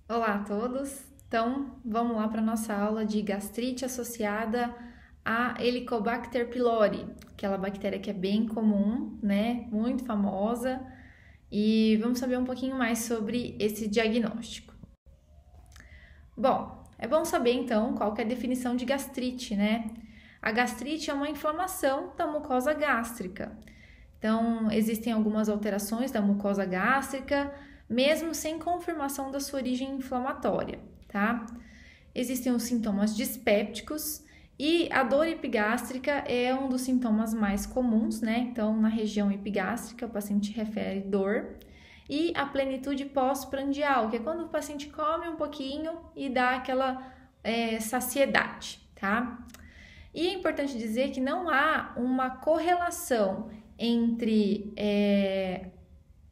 Olá a todos! Então, vamos lá para a nossa aula de gastrite associada a Helicobacter pylori, aquela bactéria que é bem comum, né? Muito famosa. E vamos saber um pouquinho mais sobre esse diagnóstico. Bom, é bom saber então qual que é a definição de gastrite, né? A gastrite é uma inflamação da mucosa gástrica. Então, existem algumas alterações da mucosa gástrica, mesmo sem confirmação da sua origem inflamatória, tá? Existem os sintomas dispépticos e a dor epigástrica é um dos sintomas mais comuns, né? Então, na região epigástrica, o paciente refere dor. E a plenitude pós-prandial, que é quando o paciente come um pouquinho e dá aquela saciedade, tá? E é importante dizer que não há uma correlação entre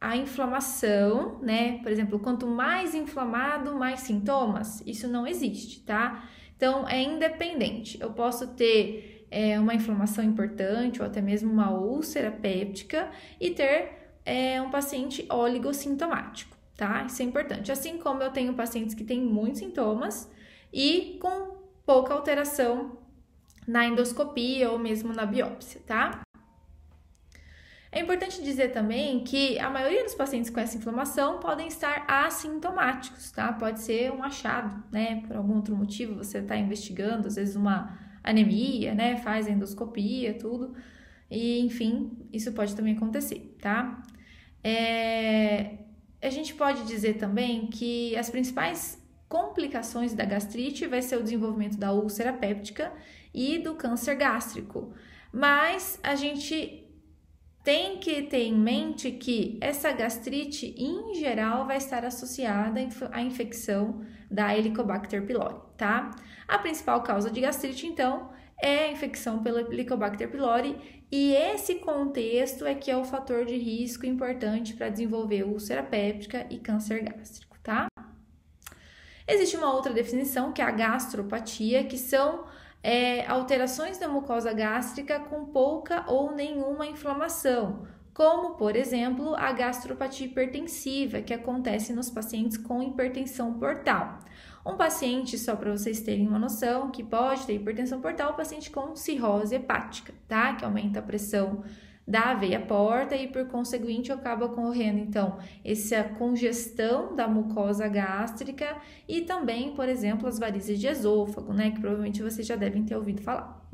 a inflamação, né? Por exemplo, quanto mais inflamado, mais sintomas. Isso não existe, tá? Então, é independente. Eu posso ter uma inflamação importante ou até mesmo uma úlcera péptica e ter um paciente oligossintomático, tá? Isso é importante. Assim como eu tenho pacientes que têm muitos sintomas e com pouca alteração na endoscopia ou mesmo na biópsia, tá? É importante dizer também que a maioria dos pacientes com essa inflamação podem estar assintomáticos, tá? Pode ser um achado, né? Por algum outro motivo você está investigando, às vezes uma anemia, né? Faz endoscopia, tudo. E, enfim, isso pode também acontecer, tá? A gente pode dizer também que as principais complicações da gastrite vai ser o desenvolvimento da úlcera péptica e do câncer gástrico. Mas a gente tem que ter em mente que essa gastrite, em geral, vai estar associada à infecção da Helicobacter pylori, tá? A principal causa de gastrite, então, é a infecção pela Helicobacter pylori e esse contexto é que é o fator de risco importante para desenvolver úlcera péptica e câncer gástrico, tá? Existe uma outra definição que é a gastropatia, que são alterações da mucosa gástrica com pouca ou nenhuma inflamação, como, por exemplo, a gastropatia hipertensiva, que acontece nos pacientes com hipertensão portal. Um paciente, só para vocês terem uma noção, que pode ter hipertensão portal, o paciente com cirrose hepática, tá? Que aumenta a pressão da veia porta e, por conseguinte, acaba ocorrendo, então, essa congestão da mucosa gástrica e também, por exemplo, as varizes de esôfago, né? Que provavelmente vocês já devem ter ouvido falar.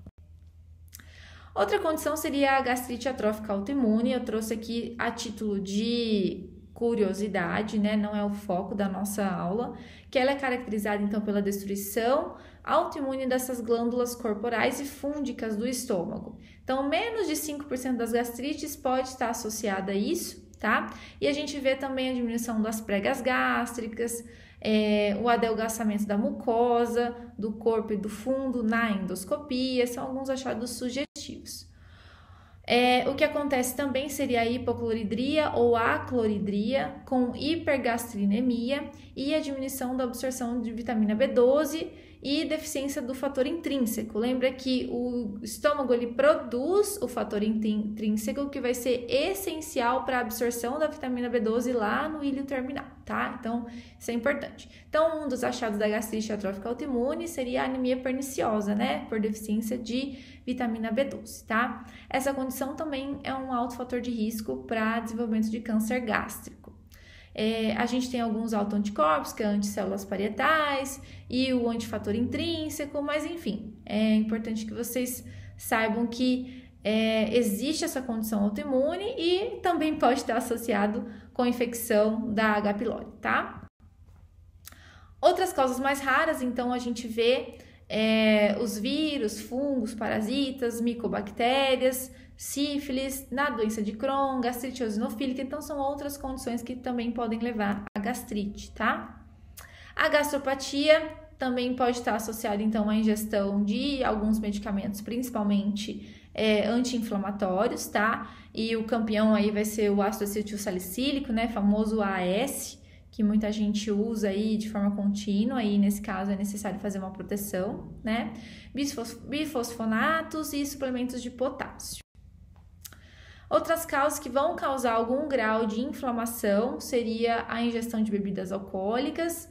Outra condição seria a gastrite atrófica autoimune. Eu trouxe aqui a título de curiosidade, né? Não é o foco da nossa aula, que ela é caracterizada, então, pela destruição autoimune dessas glândulas corporais e fúngicas do estômago. Então, menos de 5% das gastrites pode estar associada a isso, tá? E a gente vê também a diminuição das pregas gástricas, o adelgaçamento da mucosa, do corpo e do fundo na endoscopia, são alguns achados sugestivos. O que acontece também seria a hipocloridria ou acloridria com hipergastrinemia e a diminuição da absorção de vitamina B12 e deficiência do fator intrínseco. Lembra que o estômago ele produz o fator intrínseco que vai ser essencial para a absorção da vitamina B12 lá no íleo terminal, tá? Então, isso é importante. Então, um dos achados da gastrite atrófica autoimune seria a anemia perniciosa, né? Por deficiência de vitamina B12, tá? Essa condição também é um alto fator de risco para desenvolvimento de câncer gástrico. A gente tem alguns autoanticorpos, que é anticélulas parietais e o antifator intrínseco, mas enfim, é importante que vocês saibam que existe essa condição autoimune e também pode estar associado com infecção da H. pylori, tá? Outras causas mais raras, então, a gente vê os vírus, fungos, parasitas, micobactérias, sífilis, na doença de Crohn, gastrite eosinofílica, então são outras condições que também podem levar a gastrite, tá? A gastropatia também pode estar associada, então, à ingestão de alguns medicamentos, principalmente anti-inflamatórios, tá? E o campeão aí vai ser o ácido acetilsalicílico, né, famoso AAS, que muita gente usa aí de forma contínua, e nesse caso é necessário fazer uma proteção, né? Bifosfonatos e suplementos de potássio. Outras causas que vão causar algum grau de inflamação seria a ingestão de bebidas alcoólicas,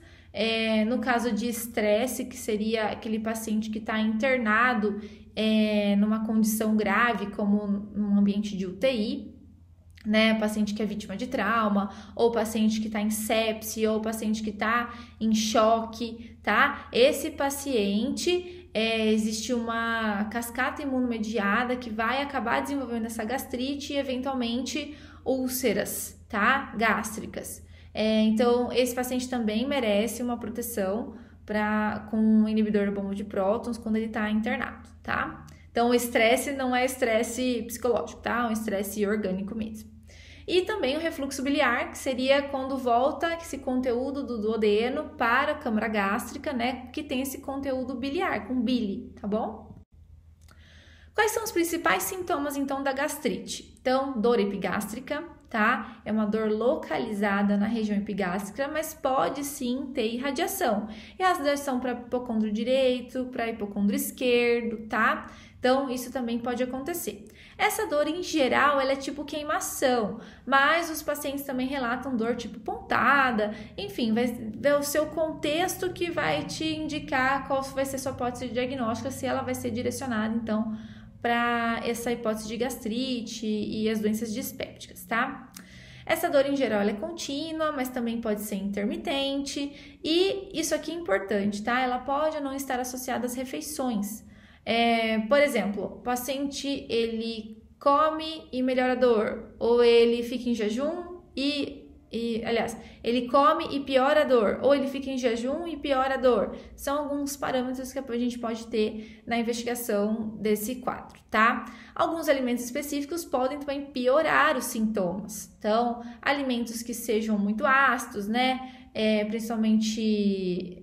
No caso de estresse, que seria aquele paciente que está internado numa condição grave, como num ambiente de UTI, né? Paciente que é vítima de trauma, ou paciente que está em sepse, ou paciente que está em choque, tá? Esse paciente, existe uma cascata imunomediada que vai acabar desenvolvendo essa gastrite e, eventualmente, úlceras, tá? Gástricas. Então, esse paciente também merece uma proteção com um inibidor da bomba de prótons quando ele está internado, tá? Então, o estresse não é estresse psicológico, tá? É um estresse orgânico mesmo. E também o refluxo biliar, que seria quando volta esse conteúdo do duodeno para a câmara gástrica, né? Que tem esse conteúdo biliar, com bile, tá bom? Quais são os principais sintomas, então, da gastrite? Então, dor epigástrica, tá? É uma dor localizada na região epigástrica, mas pode sim ter irradiação. E as dores são para hipocôndrio direito, para hipocôndrio esquerdo, tá? Então, isso também pode acontecer. Essa dor, em geral, ela é tipo queimação, mas os pacientes também relatam dor tipo pontada, enfim, vai ver o seu contexto que vai te indicar qual vai ser sua hipótese diagnóstica, se ela vai ser direcionada, então, para essa hipótese de gastrite e as doenças dispépticas, tá? Essa dor, em geral, ela é contínua, mas também pode ser intermitente, e isso aqui é importante, tá? Ela pode ou não estar associada às refeições. Por exemplo, o paciente, ele come e melhora a dor, ou ele fica em jejum aliás, ele come e piora a dor, ou ele fica em jejum e piora a dor. São alguns parâmetros que a gente pode ter na investigação desse quadro, tá? Alguns alimentos específicos podem também piorar os sintomas. Então, alimentos que sejam muito ácidos, né? Principalmente,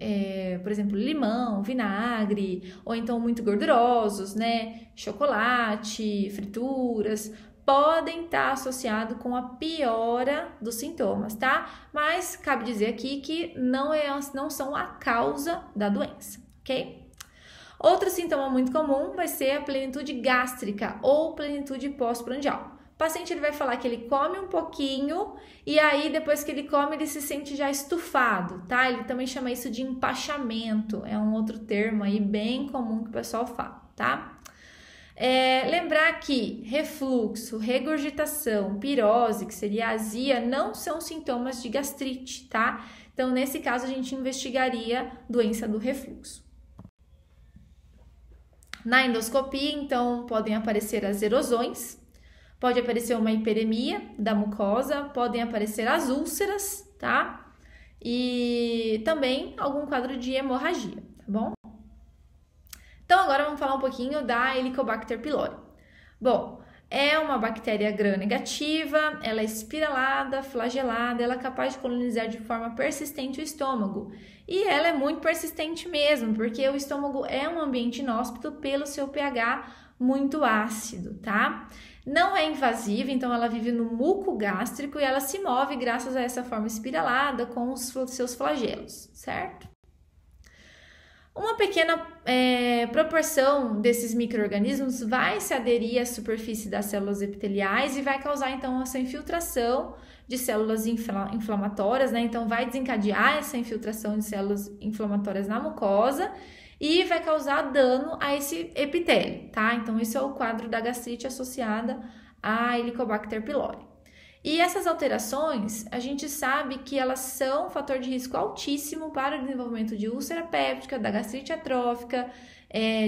por exemplo, limão, vinagre, ou então muito gordurosos, né? Chocolate, frituras, podem estar associados com a piora dos sintomas, tá? Mas cabe dizer aqui que não são a causa da doença, ok? Outro sintoma muito comum vai ser a plenitude gástrica ou plenitude pós-prandial. O paciente ele vai falar que ele come um pouquinho e aí depois que ele come ele se sente já estufado, tá? Ele também chama isso de empachamento, é um outro termo aí bem comum que o pessoal fala, tá? Lembrar que refluxo, regurgitação, pirose, que seria azia, não são sintomas de gastrite, tá? Então, nesse caso, a gente investigaria doença do refluxo. Na endoscopia, então, podem aparecer as erosões, pode aparecer uma hiperemia da mucosa, podem aparecer as úlceras, tá? E também algum quadro de hemorragia, tá bom? Então, agora vamos falar um pouquinho da Helicobacter pylori. Bom, é uma bactéria gram-negativa, ela é espiralada, flagelada, ela é capaz de colonizar de forma persistente o estômago. E ela é muito persistente mesmo, porque o estômago é um ambiente inóspito pelo seu pH muito ácido, tá? Não é invasiva, então ela vive no muco gástrico e ela se move graças a essa forma espiralada com os seus flagelos, certo? Uma pequena proporção desses micro-organismos vai se aderir à superfície das células epiteliais e vai causar, então, essa infiltração de células inflamatórias, né? Então, vai desencadear essa infiltração de células inflamatórias na mucosa e vai causar dano a esse epitélio, tá? Então, esse é o quadro da gastrite associada à Helicobacter pylori. E essas alterações, a gente sabe que elas são um fator de risco altíssimo para o desenvolvimento de úlcera péptica, da gastrite atrófica,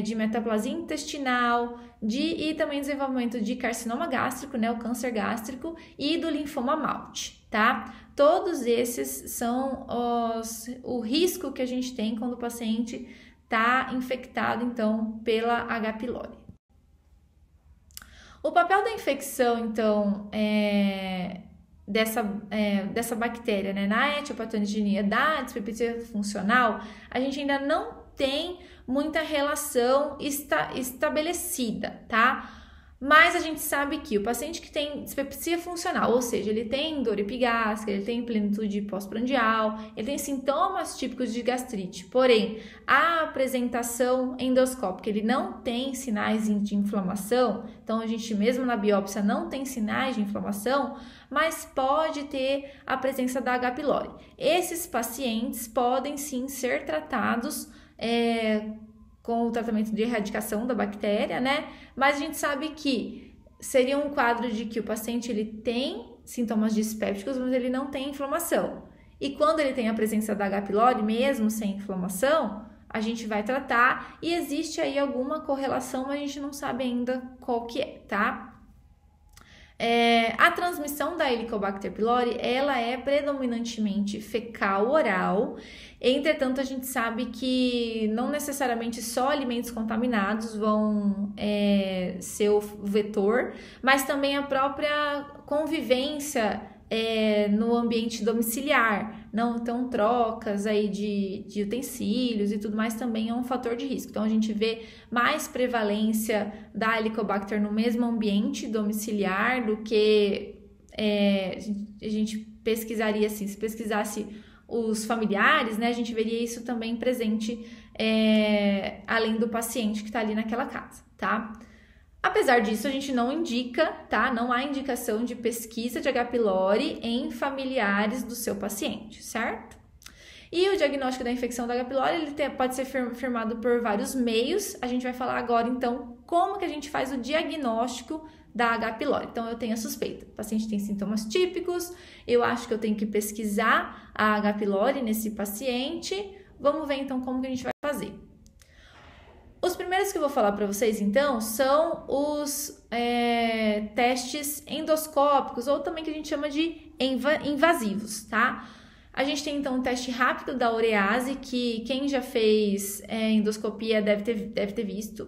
de metaplasia intestinal, e também desenvolvimento de carcinoma gástrico, né, o câncer gástrico, e do linfoma Malte, tá? Todos esses são o risco que a gente tem quando o paciente está infectado, então, pela H. pylori. O papel da infecção, então, dessa bactéria, né, na etiopatogenia da dispepsia funcional, a gente ainda não tem muita relação estabelecida, tá? Mas a gente sabe que o paciente que tem dispepsia funcional, ou seja, ele tem dor epigástrica, ele tem plenitude pós-prandial, ele tem sintomas típicos de gastrite, porém, a apresentação endoscópica, ele não tem sinais de inflamação, então a gente mesmo na biópsia não tem sinais de inflamação, mas pode ter a presença da H. pylori. Esses pacientes podem sim ser tratados com o tratamento de erradicação da bactéria, né? Mas a gente sabe que seria um quadro de que o paciente ele tem sintomas dispépticos, mas ele não tem inflamação. E quando ele tem a presença da H. pylori, mesmo sem inflamação, a gente vai tratar e existe aí alguma correlação, mas a gente não sabe ainda qual que é, tá? A transmissão da Helicobacter pylori, ela é predominantemente fecal-oral, entretanto a gente sabe que não necessariamente só alimentos contaminados vão ser o vetor, mas também a própria convivência no ambiente domiciliar, não então trocas aí de utensílios e tudo mais também é um fator de risco. Então a gente vê mais prevalência da Helicobacter no mesmo ambiente domiciliar do que a gente pesquisaria assim, se pesquisasse os familiares, né, a gente veria isso também presente além do paciente que está ali naquela casa, tá? Apesar disso, a gente não indica, tá? Não há indicação de pesquisa de H. pylori em familiares do seu paciente, certo? E o diagnóstico da infecção da H. pylori ele pode ser firmado por vários meios. A gente vai falar agora, então, como que a gente faz o diagnóstico da H. pylori. Então, eu tenho a suspeita. O paciente tem sintomas típicos, eu acho que eu tenho que pesquisar a H. pylori nesse paciente. Vamos ver, então, como que a gente vai fazer. Os primeiros que eu vou falar para vocês, então, são os testes endoscópicos, ou também que a gente chama de invasivos, tá? A gente tem, então, um teste rápido da urease, que quem já fez endoscopia deve ter visto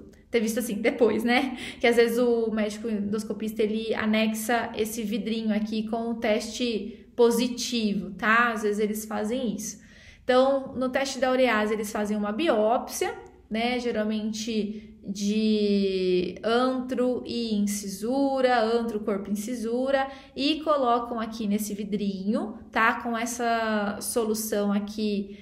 assim, depois, né? Que às vezes o médico endoscopista, ele anexa esse vidrinho aqui com o teste positivo, tá? Às vezes eles fazem isso. Então, no teste da urease, eles fazem uma biópsia, né, geralmente de antro e incisura, antro, corpo, incisura, e colocam aqui nesse vidrinho, tá, com essa solução aqui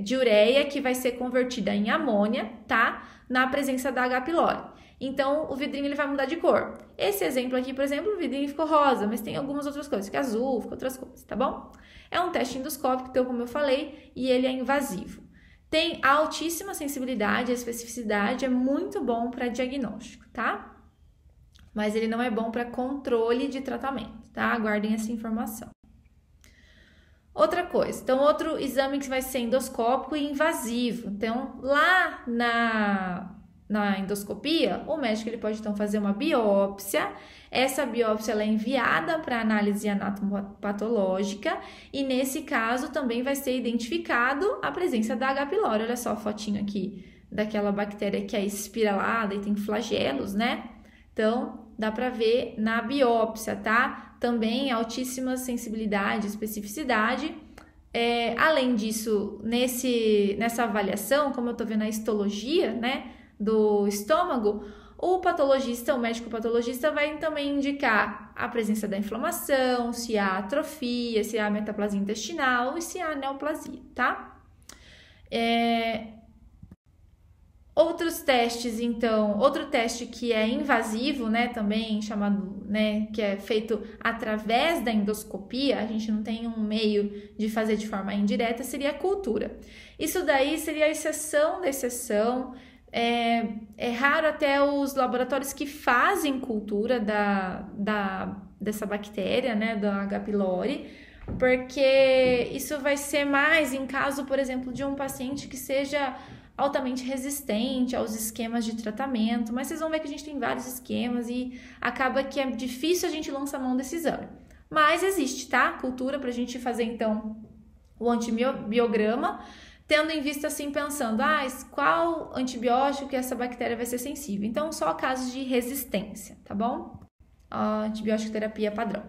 de ureia que vai ser convertida em amônia, tá, na presença da H. pylori. Então, o vidrinho ele vai mudar de cor. Esse exemplo aqui, por exemplo, o vidrinho ficou rosa, mas tem algumas outras coisas, fica azul, fica outras cores, tá bom? É um teste endoscópico, então, como eu falei, e ele é invasivo. Tem altíssima sensibilidade e especificidade, é muito bom para diagnóstico, tá? Mas ele não é bom para controle de tratamento, tá? Guardem essa informação. Outra coisa, então outro exame que vai ser endoscópico e invasivo. Então, lá na endoscopia, o médico ele pode então fazer uma biópsia. Essa biópsia ela é enviada para análise anatomopatológica e nesse caso também vai ser identificado a presença da H. pylori. Olha só a fotinho aqui daquela bactéria que é espiralada e tem flagelos, né? Então, dá para ver na biópsia, tá? Também altíssima sensibilidade e especificidade. Além disso, nessa avaliação, como eu tô vendo a histologia, né, do estômago, o médico patologista vai também indicar a presença da inflamação, se há atrofia, se há metaplasia intestinal e se há neoplasia, tá? Outros testes, então, outro teste que é invasivo, né, também chamado, né, que é feito através da endoscopia, a gente não tem um meio de fazer de forma indireta, seria a cultura. Isso daí seria a exceção da exceção. É raro até os laboratórios que fazem cultura dessa bactéria, né, da H. pylori, porque isso vai ser mais em caso, por exemplo, de um paciente que seja altamente resistente aos esquemas de tratamento, mas vocês vão ver que a gente tem vários esquemas e acaba que é difícil a gente lançar mão desse exame. Mas existe, tá? Cultura para a gente fazer, então, o antibiograma, tendo em vista assim, pensando, qual antibiótico que essa bactéria vai ser sensível? Então, só casos de resistência, tá bom? A antibiótico terapia padrão.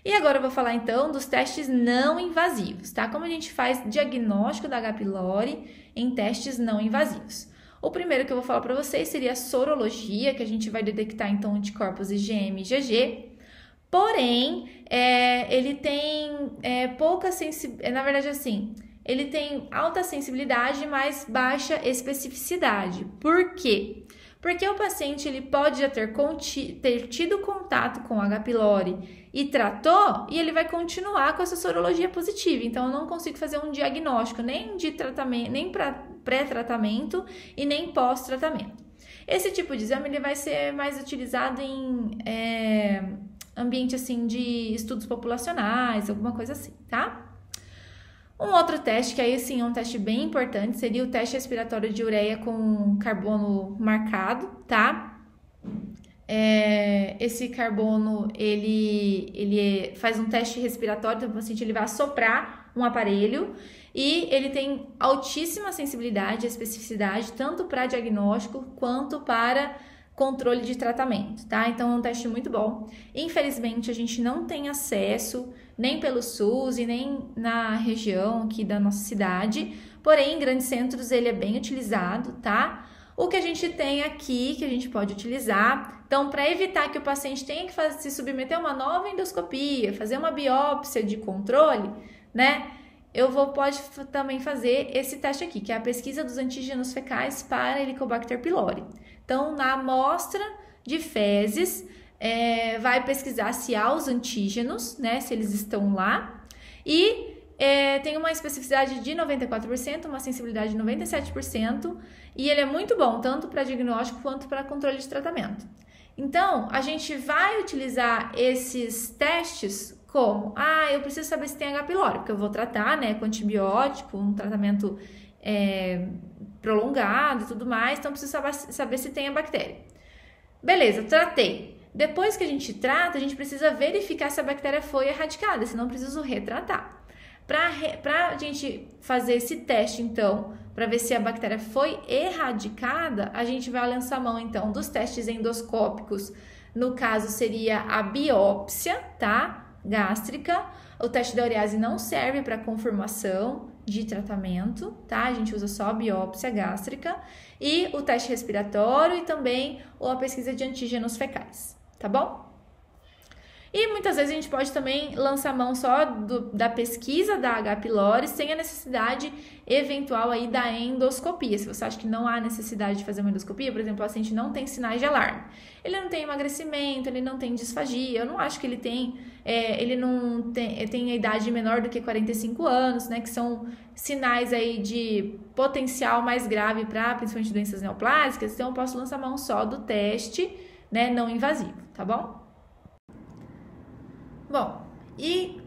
E agora eu vou falar, então, dos testes não invasivos, tá? Como a gente faz diagnóstico da H. pylori em testes não invasivos. O primeiro que eu vou falar para vocês seria a sorologia, que a gente vai detectar então anticorpos IgM e IgG. Porém, ele tem pouca sensibilidade, na verdade assim, ele tem alta sensibilidade, mas baixa especificidade. Por quê? Porque o paciente ele pode já ter tido contato com H. pylori e tratou, e ele vai continuar com essa sorologia positiva. Então, eu não consigo fazer um diagnóstico nem de tratamento, nem para pré-tratamento e nem pós-tratamento. Esse tipo de exame ele vai ser mais utilizado em ambiente assim de estudos populacionais, alguma coisa assim, tá? Um outro teste, que aí sim é um teste bem importante, seria o teste respiratório de ureia com carbono marcado, tá? Esse carbono, ele faz um teste respiratório, então o paciente ele vai assoprar um aparelho e ele tem altíssima sensibilidade e especificidade, tanto para diagnóstico quanto para controle de tratamento, tá? Então é um teste muito bom. Infelizmente a gente não tem acesso nem pelo SUS e nem na região aqui da nossa cidade, porém em grandes centros ele é bem utilizado, tá? O que a gente tem aqui que a gente pode utilizar, então para evitar que o paciente tenha que se submeter a uma nova endoscopia, fazer uma biópsia de controle, né? Pode também fazer esse teste aqui, que é a pesquisa dos antígenos fecais para Helicobacter pylori. Então, na amostra de fezes, vai pesquisar se há os antígenos, né, se eles estão lá, e tem uma especificidade de 94%, uma sensibilidade de 97%, e ele é muito bom, tanto para diagnóstico quanto para controle de tratamento. Então, a gente vai utilizar esses testes como? Eu preciso saber se tem H. pylori, porque eu vou tratar, né, com antibiótico, um tratamento prolongado e tudo mais, então preciso saber se tem a bactéria. Beleza, tratei. Depois que a gente trata, a gente precisa verificar se a bactéria foi erradicada, senão preciso retratar. Para a gente fazer esse teste, então, para ver se a bactéria foi erradicada, a gente vai lançar mão, então, dos testes endoscópicos. No caso, seria a biópsia, tá? Gástrica. O teste da urease não serve para confirmação de tratamento, tá? A gente usa só a biópsia gástrica e o teste respiratório e também a pesquisa de antígenos fecais, tá bom? E muitas vezes a gente pode também lançar mão só da pesquisa da H. pylori sem a necessidade eventual aí da endoscopia. Se você acha que não há necessidade de fazer uma endoscopia, por exemplo, o paciente não tem sinais de alarme. Ele não tem emagrecimento, ele não tem disfagia, eu não acho que ele tem, ele não tem a idade menor do que 45 anos, né, que são sinais aí de potencial mais grave para principalmente doenças neoplásicas, então eu posso lançar mão só do teste, né, não invasivo, tá bom? Bom, e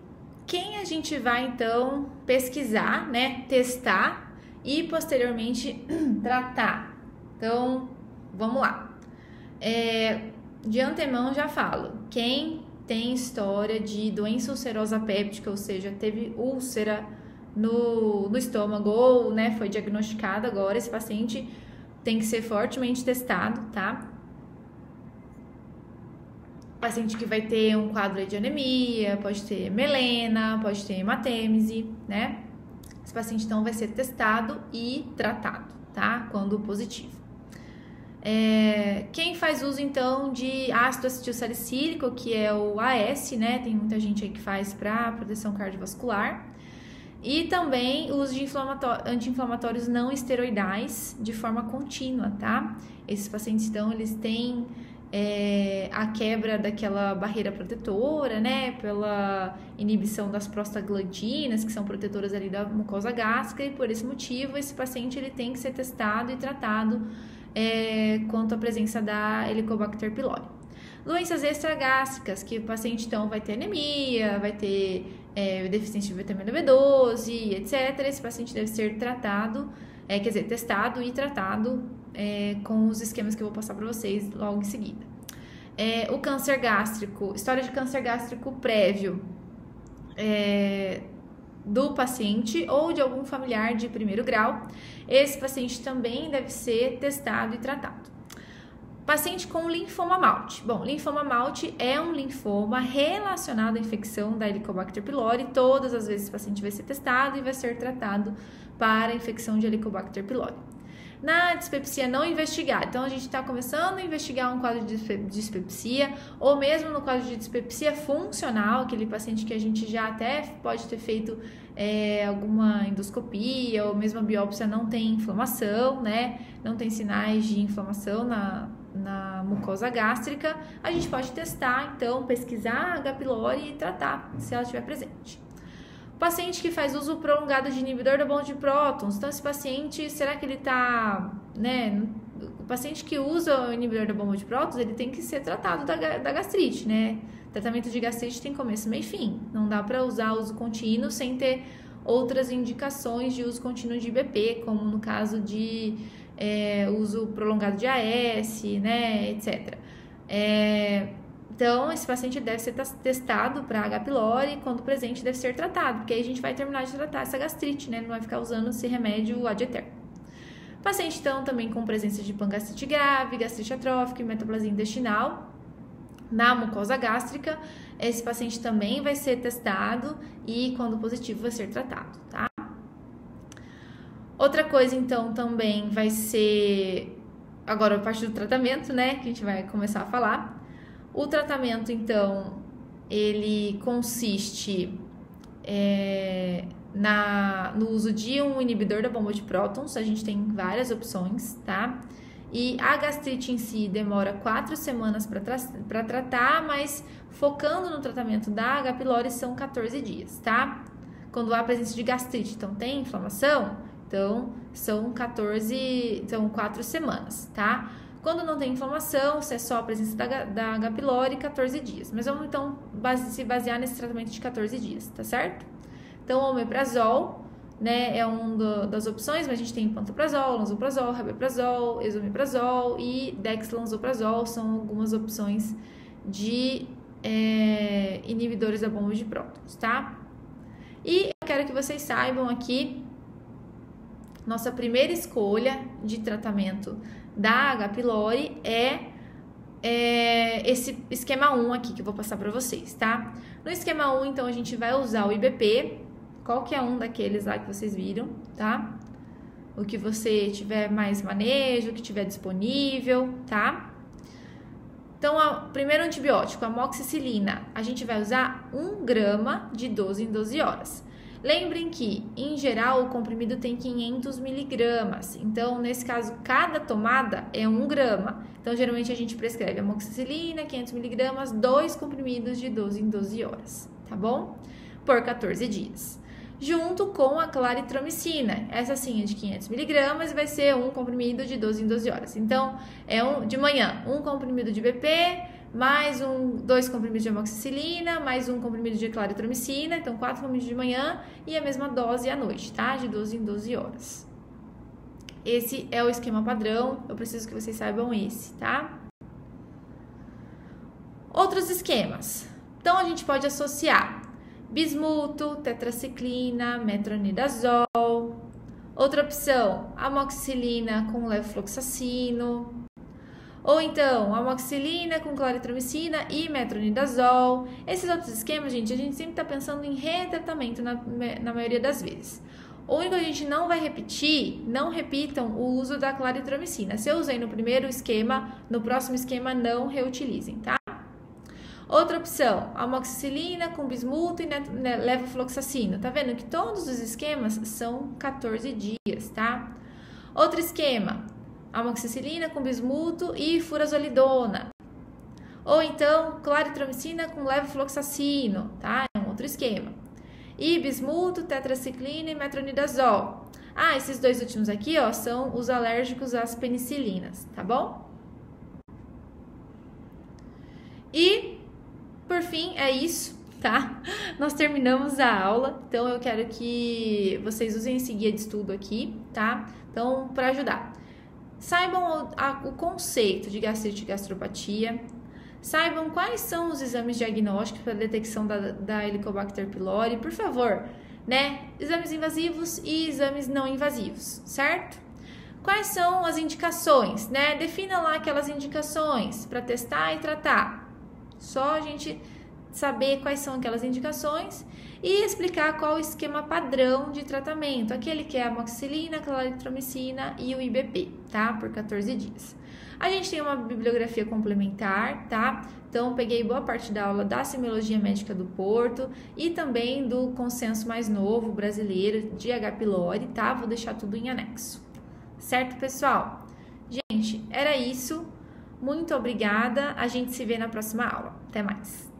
quem a gente vai então pesquisar, né, testar e posteriormente tratar? Então, vamos lá. De antemão já falo, quem tem história de doença ulcerosa péptica, ou seja, teve úlcera no estômago ou, né, foi diagnosticado agora, esse paciente tem que ser fortemente testado, tá? Paciente que vai ter um quadro de anemia, pode ter melena, pode ter hematêmese, né? Esse paciente então vai ser testado e tratado, tá? Quando positivo. Quem faz uso então de ácido acetilsalicílico, que é o AS, né? Tem muita gente aí que faz para proteção cardiovascular. E também o uso de anti-inflamatórios não esteroidais de forma contínua, tá? Esses pacientes então eles têm a quebra daquela barreira protetora, né, pela inibição das prostaglandinas, que são protetoras ali da mucosa gástrica, e por esse motivo esse paciente ele tem que ser testado e tratado quanto à presença da Helicobacter pylori. Doenças extragástricas, que o paciente então vai ter anemia, vai ter deficiência de vitamina B12, etc. Esse paciente deve ser tratado, testado e tratado com os esquemas que eu vou passar para vocês logo em seguida. O câncer gástrico, história de câncer gástrico prévio do paciente ou de algum familiar de primeiro grau, esse paciente também deve ser testado e tratado. Paciente com linfoma Malte. Bom, linfoma Malte é um linfoma relacionado à infecção da Helicobacter pylori. Todas as vezes o paciente vai ser testado e vai ser tratado para a infecção de Helicobacter pylori. Na dispepsia não investigada, então a gente está começando a investigar um quadro de dispepsia, ou mesmo no quadro de dispepsia funcional, aquele paciente que a gente já até pode ter feito alguma endoscopia, ou mesmo a biópsia não tem inflamação, né? Não tem sinais de inflamação na mucosa gástrica, a gente pode testar, então, pesquisar a H. pylori e tratar, se ela estiver presente. Paciente que faz uso prolongado de inibidor da bomba de prótons, então esse paciente, será que ele está, né, o paciente que usa o inibidor da bomba de prótons, ele tem que ser tratado da gastrite, né, tratamento de gastrite tem começo, meio e fim, não dá para usar uso contínuo sem ter outras indicações de uso contínuo de IBP, como no caso de uso prolongado de AS, né, etc. Então, esse paciente deve ser testado para H. pylori, quando presente deve ser tratado, porque aí a gente vai terminar de tratar essa gastrite, né? Não vai ficar usando esse remédio ad eterno. Paciente, então, também com presença de pangastrite grave, gastrite atrófica e metaplasia intestinal na mucosa gástrica, esse paciente também vai ser testado e, quando positivo, vai ser tratado, tá? Outra coisa, então, também vai ser, agora a parte do tratamento, né? Que a gente vai começar a falar. O tratamento, então, ele consiste no uso de um inibidor da bomba de prótons, a gente tem várias opções, tá? E a gastrite em si demora 4 semanas para tratar, mas focando no tratamento da H. pylori são 14 dias, tá? Quando há presença de gastrite, então tem inflamação, então são 4 semanas, tá? Quando não tem inflamação, se é só a presença da H. pylori, 14 dias. Mas vamos, então, se basear nesse tratamento de 14 dias, tá certo? Então, o omeprazol, né, é uma das opções, mas a gente tem pantoprazol, lansoprazol, rabeprazol, esomeprazol e dexlansoprazol, são algumas opções de inibidores da bomba de prótons, tá? E eu quero que vocês saibam aqui, nossa primeira escolha de tratamento da H. pylori é esse esquema 1 aqui que eu vou passar para vocês, tá? No esquema 1, então, a gente vai usar o IBP, qualquer um daqueles lá que vocês viram, tá? O que você tiver mais manejo, o que tiver disponível, tá? Então, o primeiro antibiótico, a amoxicilina, a gente vai usar 1 grama de 12 em 12 horas. Lembrem que, em geral, o comprimido tem 500 miligramas. Então, nesse caso, cada tomada é 1 grama. Então, geralmente, a gente prescreve amoxicilina, 500 miligramas, 2 comprimidos de 12 em 12 horas, tá bom? Por 14 dias. Junto com a claritromicina. Essa sim é de 500 miligramas e vai ser 1 comprimido de 12 em 12 horas. Então, de manhã, 1 comprimido de BP, mais 2 comprimidos de amoxicilina, mais 1 comprimido de claritromicina, então 4 comprimidos de manhã e a mesma dose à noite, tá? De 12 em 12 horas. Esse é o esquema padrão, eu preciso que vocês saibam esse, tá? Outros esquemas. Então, a gente pode associar bismuto, tetraciclina, metronidazol. Outra opção, amoxicilina com levofloxacino. Ou então, amoxicilina com claritromicina e metronidazol. Esses outros esquemas, gente, a gente sempre está pensando em retratamento na maioria das vezes. O único que a gente não vai repetir, não repitam o uso da claritromicina. Se eu usei no primeiro esquema, no próximo esquema não reutilizem, tá? Outra opção, amoxicilina com bismuto e levofloxacino. Tá vendo que todos os esquemas são 14 dias, tá? Outro esquema, amoxicilina com bismuto e furazolidona. Ou então, claritromicina com levofloxacino, tá? É um outro esquema. E bismuto, tetraciclina e metronidazol. Ah, esses 2 últimos aqui, ó, são os alérgicos às penicilinas, tá bom? E, por fim, é isso, tá? Nós terminamos a aula, então eu quero que vocês usem esse guia de estudo aqui, tá? Então, para ajudar. Saibam o conceito de gastrite e gastropatia, saibam quais são os exames diagnósticos para detecção da Helicobacter pylori, por favor, né? Exames invasivos e exames não invasivos, certo? Quais são as indicações, né? Defina lá aquelas indicações para testar e tratar. Só a gente saber quais são aquelas indicações e explicar qual o esquema padrão de tratamento, aquele que é a amoxicilina, a claritromicina e o IBP, tá? Por 14 dias. A gente tem uma bibliografia complementar, tá? Então, peguei boa parte da aula da Semiologia Médica do Porto e também do consenso mais novo brasileiro de H. pylori, tá? Vou deixar tudo em anexo. Certo, pessoal? Gente, era isso. Muito obrigada. A gente se vê na próxima aula. Até mais.